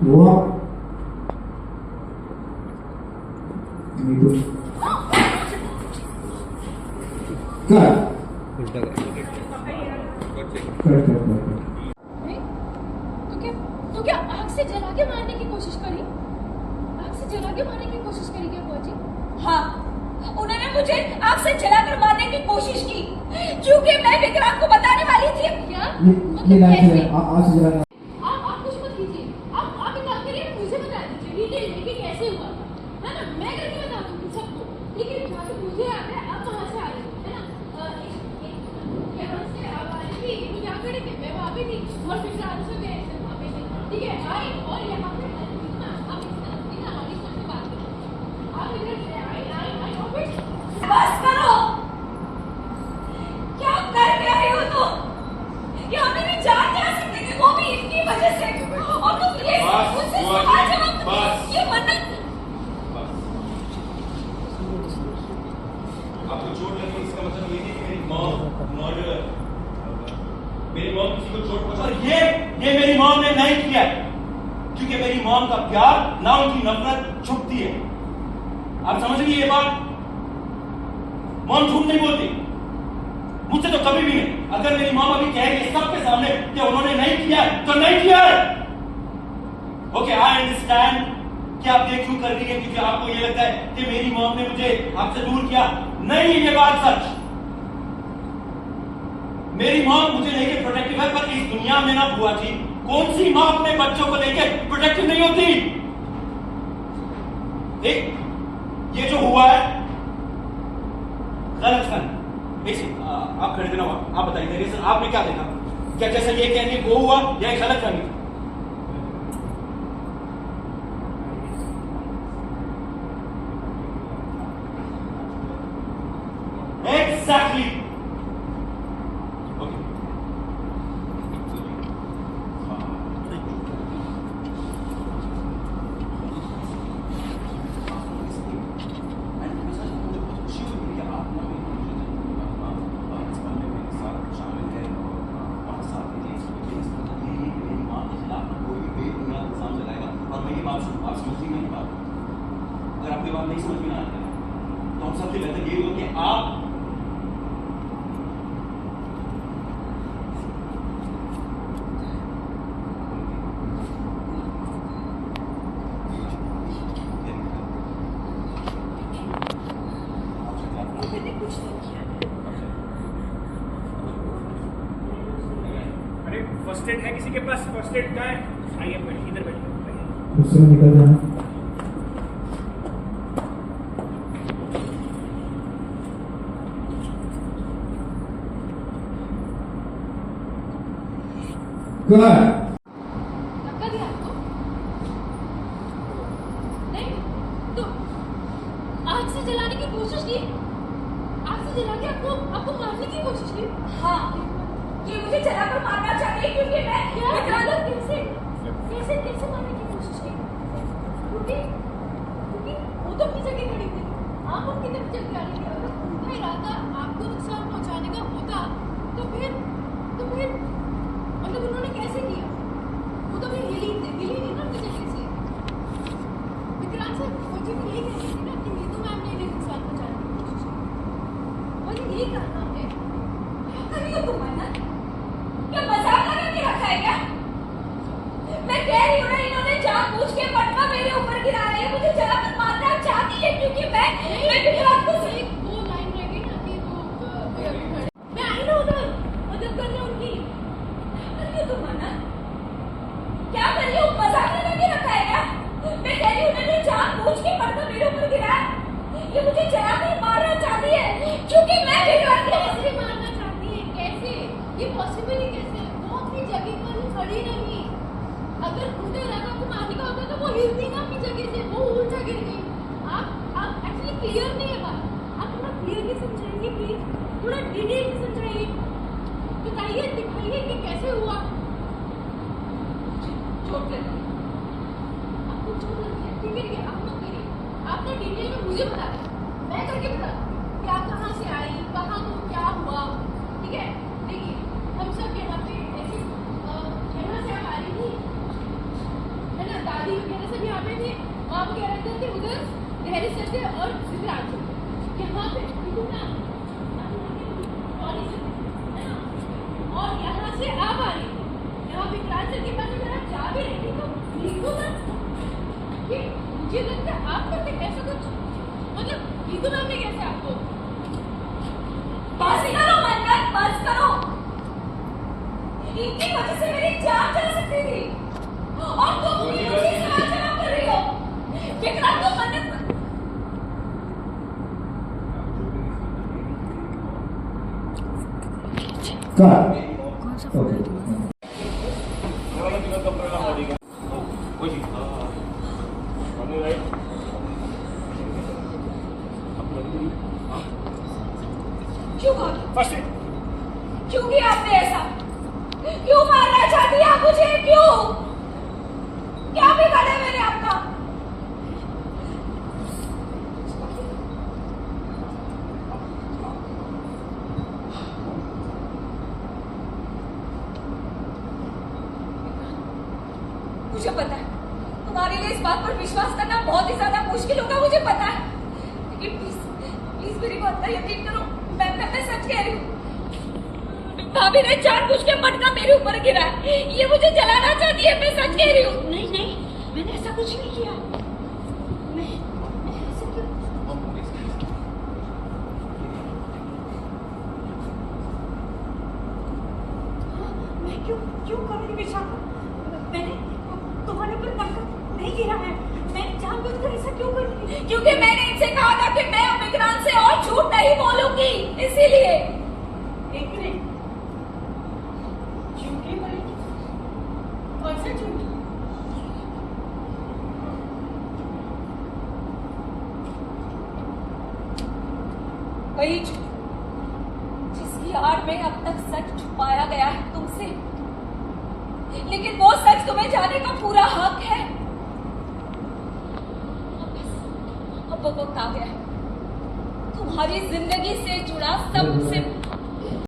वो नहीं तो उल्टा कर तो क्या आग से जला के मारने की कोशिश करी? आग से जला के मारने की कोशिश करी क्या बुआ जी? हाँ, उन्होंने मुझे आग से जलाकर मारने की कोशिश की क्योंकि मैं विक्रांत को बताने वाली थी। क्या? ये लाइन है आग से जला आप कुछ मत कीजिए। आप एक काम करिए, मुझे बता दीजिए डिटेल में कि कैसे हुआ, है ना? मैं करके बता दूंगी सबको, लेकिन जहाँ तक मुझे याद है आप वहाँ से आ रहे थे, है ना? यहाँ से आप आ रही थी, मुझे यहाँ खड़े थे, मैं वहाँ पे थी और फिर से आगे से गए थे वहाँ पे थे, ठीक है? आई और यहाँ पे आप इस तरफ थी ना, हमारी तरफ से बात करो, आप इधर से आई और फिर बस करो, क्या कर रहे हो तुम? क्या मेरी जान जा सकती थी वो भी इनकी वजह से? और तुम ये मुझसे सवाल जवाब ये मन्नत। आपको चोट लगी इसका मतलब ये नहीं कि मेरी मॉम मर्डर, मेरी मॉम किसी को चोट पहुंचा, और ये मेरी मॉम ने नहीं किया, क्योंकि मेरी मॉम का प्यार ना उनकी नफरत छुपती है। आप समझ रही ये बात? मॉम झूठ नहीं बोलती, मुझसे तो कभी भी नहीं। अगर मेरी मॉम अभी कह रही है सबके सामने कि उन्होंने नहीं किया तो नहीं किया है। ओके, आई अंडरस्टैंड कि आप ये क्यों कर रही है, क्योंकि आपको ये लगता है कि मेरी मॉम ने मुझे आपसे दूर किया। नहीं, ये बात सच। मेरी मॉम मुझे लेके प्रोटेक्टिव है, पर इस दुनिया में ना बुआ जी, कौन सी मां अपने बच्चों को लेके प्रोटेक्टिव नहीं होती? ये जो हुआ है गलत फहमी। आप खड़े थे ना, आप बताइए सर, आपने क्या देखा? क्या जैसा ये कहने वो हुआ या एक गलत फहमी? एग्जैक्टली। ओके, अगर आपको बात नहीं समझ में ना आती तो हम सबसे बेहतर ये होगा कि आप मैंने कुछ नहीं किया। अरे फर्स्ट एड है किसी के पास? फर्स्ट एड का है? आइए बैठिए, इधर बैठिए। उससे निकल जाना धक्का दिया आपको? नहीं तो आग से जलाने की कोशिश की? आग से जला के आपको मारने की कोशिश की? हाँ, ये मुझे जलाकर मारना चाहते हैं क्योंकि मैं विक्रांत कैसे मारने की कोशिश की? क्योंकि वो तो अपनी जगह खड़ी थी, आप उनकी तरफ चल के आ रही थी। अगर उनका इरादा आपको नुकसान पहुंचाने का होता तो फिर मतलब उन्होंने कैसे किया? वो तो फिर हिली नहीं ना अपनी जगह से। विक्रांत सर वो चीज यही कह रही थी ना कि नीतू मैम ने इन्हें नुकसान पहुंचाने की कोशिश की, और यही करना है। क्या कर रही हो तुम मन्नत? क्या मजाक लगा के रखा है क्या? मैं कह रही हूँ ना, इन्होंने जानबूझ के पटवा मेरे ऊपर गिरा रहे हैं, मुझे जलाकर मारना चाहती है क्योंकि मैं विक्रांत को एक वो लाइन रह गई ना कि वो मैं आई ना उधर मदद करने उनकी। क्या कर रही हो तुम मन्नत? क्या कर रही हो? मजाक लगा के रखा है क्या? मैं कह रही हूँ उन्होंने जानबूझ के पटवा मेरे ऊपर गिरा है, ये मुझे जलाकर मारना चाहती है क्योंकि मैं विक्रांत को कैसे मारना चाहती है? कैसे? ये पॉसिबल ही कैसे? वो अपनी जगह पर खड़ी रही। अगर उनका इरादा को मारने का होता तो वो हिलती ना अपनी जगह से, वो उल्टा गिर गई। आप एक्चुअली क्लियर नहीं है बात, आप थोड़ा क्लियरली समझाएंगे प्लीज, थोड़ा डिटेल में समझाइए, बताइए, दिखाइए कि कैसे हुआ। चोट लगी। आपको चोट लगी है, ठीक है, आप मत करिए, आपने डिटेल में मुझे बता दें, मैं करके बता दूंगी कि आप कहाँ से आई, कहाँ को क्या हुआ, ठीक है? देखिए हम सब यहाँ पे ऐसे यहाँ से आप आ रही थी, है ना? मेरे सर से और विक्रांत से यहाँ पे बिल्कुल ना है ना, और यहाँ से आप आ रही थी, यहाँ विक्रांत सर के पास अगर आप जा भी रही थी तो लिखो ना कि मुझे लगता है आप करते कैसा कुछ, मतलब लिखो मैम ने कैसे आपको। बस करो मन्नत, बस करो। इनकी वजह से मेरी जान जा सकती थी और तुम मुझे सवाल जवाब कर रही हो। विक्रांत को मन्नत Cut. कौन सा Okay. क्यों भागी? फर्स्ट एड क्यों किया आपने ऐसा? क्यों मारना चाहती है आप मुझे? क्यों? क्या बिगाड़ा है मैंने आपका? मुझे पता है तुम्हारे लिए इस बात पर विश्वास करना बहुत ही ज्यादा मुश्किल होगा, मुझे पता है, लेकिन प्लीज प्लीज मेरी बात का यकीन करो। मैं सच कह रही हूँ। भाभी ने जानबूझ के मटका मेरे ऊपर गिरा है, ये मुझे जलाना चाहती है, मैं सच कह रही हूँ। नहीं नहीं, मैंने ऐसा कुछ नहीं किया। मैं ऐसा क्यों? मैं क्यों करूँगी विशाखा? मैंने तुम्हारे ऊपर मटका नहीं गिरा है, मैं जानबूझकर ऐसा क्यों करूँगी? क्योंकि मैंने इनसे कहा था कि मैं अब विक्रांत से और झूठ नहीं बोलूंगी, इसीलिए। एक मिनट, झूठी बोलेगी? कौन सा झूठ? वही झूठ जिसकी आड़ में अब तक सच छुपाया गया है तुमसे, लेकिन वो सच तुम्हें जाने का पूरा हक है। अब वो वक्त आ गया है, तुम्हारी जिंदगी से जुड़ा सबसे